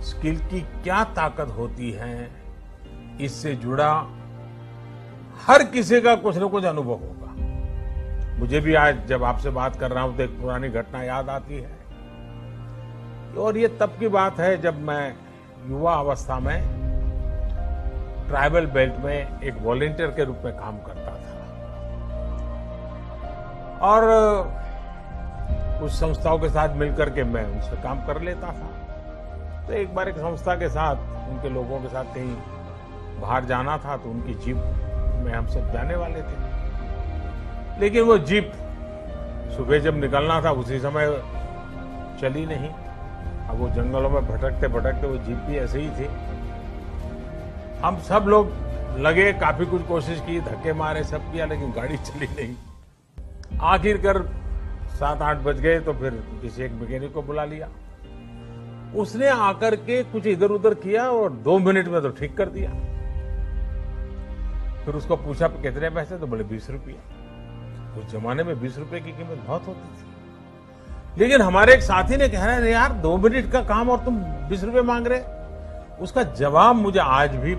Skill की क्या ताकत होती है, इससे जुड़ा हर किसी का कुछ न कुछ अनुभव होगा। मुझे भी आज जब आपसे बात कर रहा हूं तो एक पुरानी घटना याद आती है, और ये तब की बात है जब मैं युवा अवस्था में ट्राइबल बेल्ट में एक वॉलंटियर के रूप में काम करता था, और कुछ संस्थाओं के साथ मिलकर के मैं उनसे काम कर लेता था। तो एक बार एक संस्था के साथ, उनके लोगों के साथ कहीं बाहर जाना था, तो उनकी जीप में हम सब जाने वाले थे, लेकिन वो जीप सुबह जब निकलना था उसी समय चली नहीं। अब वो जंगलों में भटकते भटकते वो जीप भी ऐसे ही थी। हम सब लोग लगे, काफी कुछ कोशिश की, धक्के मारे, सब किया, लेकिन गाड़ी चली नहीं। आखिरकार 7-8 बज गए, तो फिर किसी एक मैकेनिक को बुला लिया। उसने आकर के कुछ इधर उधर किया और 2 मिनट में तो ठीक कर दिया। फिर उसको पूछा कितने पैसे, तो बोले 20 रुपया। उस जमाने में 20 रुपए की कीमत बहुत होती थी। लेकिन हमारे एक साथी ने कहा, अरे यार 2 मिनट का काम और तुम 20 रुपए मांग रहे। उसका जवाब मुझे आज भी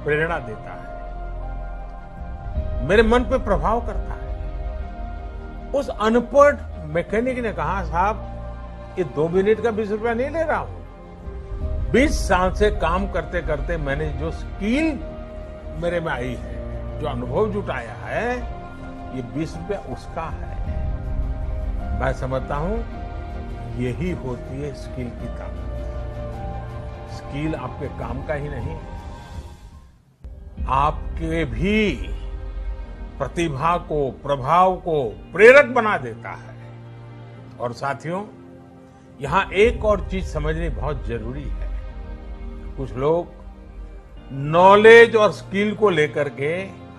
प्रेरणा देता है, मेरे मन पे प्रभाव करता है। उस अनपढ़ मैकेनिक ने कहा, साहब ये 2 मिनट का 20 रुपया नहीं ले रहा हूं। 20 साल से काम करते करते मैंने जो स्किल मेरे में आई है, जो अनुभव जुटाया है, ये 20 रुपया उसका है। मैं समझता हूं यही होती है स्किल की ताकत। स्किल आपके काम का ही नहीं, आपके भी प्रतिभा को, प्रभाव को प्रेरक बना देता है। और साथियों, यहां एक और चीज समझनी बहुत जरूरी है। कुछ लोग नॉलेज और स्किल को लेकर के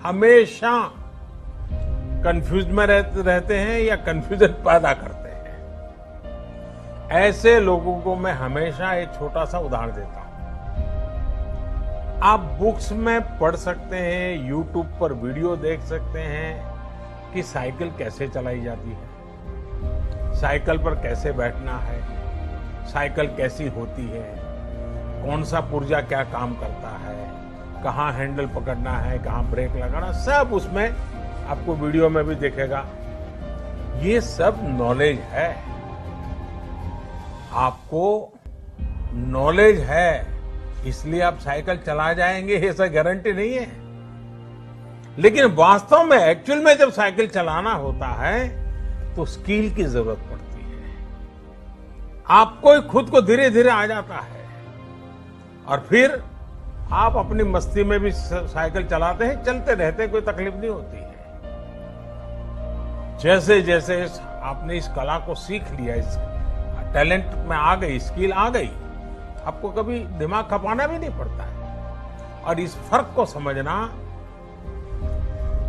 हमेशा कंफ्यूज में रहते हैं या कंफ्यूजन पैदा करते हैं। ऐसे लोगों को मैं हमेशा एक छोटा सा उदाहरण देता हूं। आप बुक्स में पढ़ सकते हैं, यूट्यूब पर वीडियो देख सकते हैं कि साइकिल कैसे चलाई जाती है, साइकिल पर कैसे बैठना है, साइकिल कैसी होती है, कौन सा पुर्जा क्या काम करता है, कहाँ हैंडल पकड़ना है, कहाँ ब्रेक लगाना, सब उसमें आपको वीडियो में भी दिखेगा। ये सब नॉलेज है। आपको नॉलेज है इसलिए आप साइकिल चला जाएंगे, ऐसा गारंटी नहीं है। लेकिन वास्तव में, एक्चुअल में जब साइकिल चलाना होता है तो स्किल की जरूरत पड़ती है। आपको खुद को धीरे धीरे आ जाता है, और फिर आप अपनी मस्ती में भी साइकिल चलाते हैं, चलते रहते हैं, कोई तकलीफ नहीं होती है। जैसे जैसे आपने इस कला को सीख लिया, इस टैलेंट में आ गई, स्किल आ गई, आपको कभी दिमाग खपाना भी नहीं पड़ता है। और इस फर्क को समझना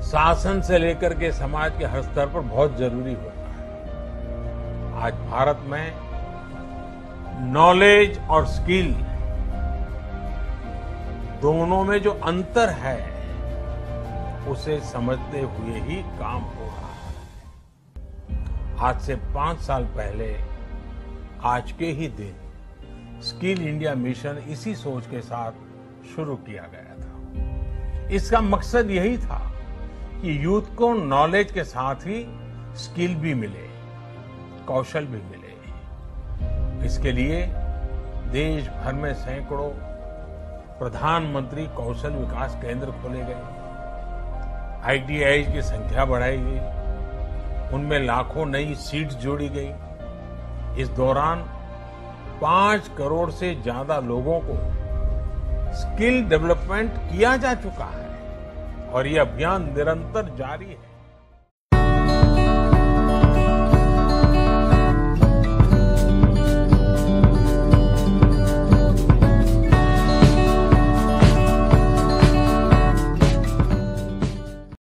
शासन से लेकर के समाज के हर स्तर पर बहुत जरूरी होता है। आज भारत में नॉलेज और स्किल दोनों में जो अंतर है, उसे समझते हुए ही काम हो रहा है। आज से 5 साल पहले आज के ही दिन स्किल इंडिया मिशन इसी सोच के साथ शुरू किया गया था। इसका मकसद यही था कि यूथ को नॉलेज के साथ ही स्किल भी मिले, कौशल भी मिले। इसके लिए देश भर में सैकड़ों प्रधानमंत्री कौशल विकास केंद्र खोले गए, ITI की संख्या बढ़ाई गई, उनमें लाखों नई सीट्स जोड़ी गई। इस दौरान 5 करोड़ से ज्यादा लोगों को स्किल डेवलपमेंट किया जा चुका है, और ये अभियान निरंतर जारी है।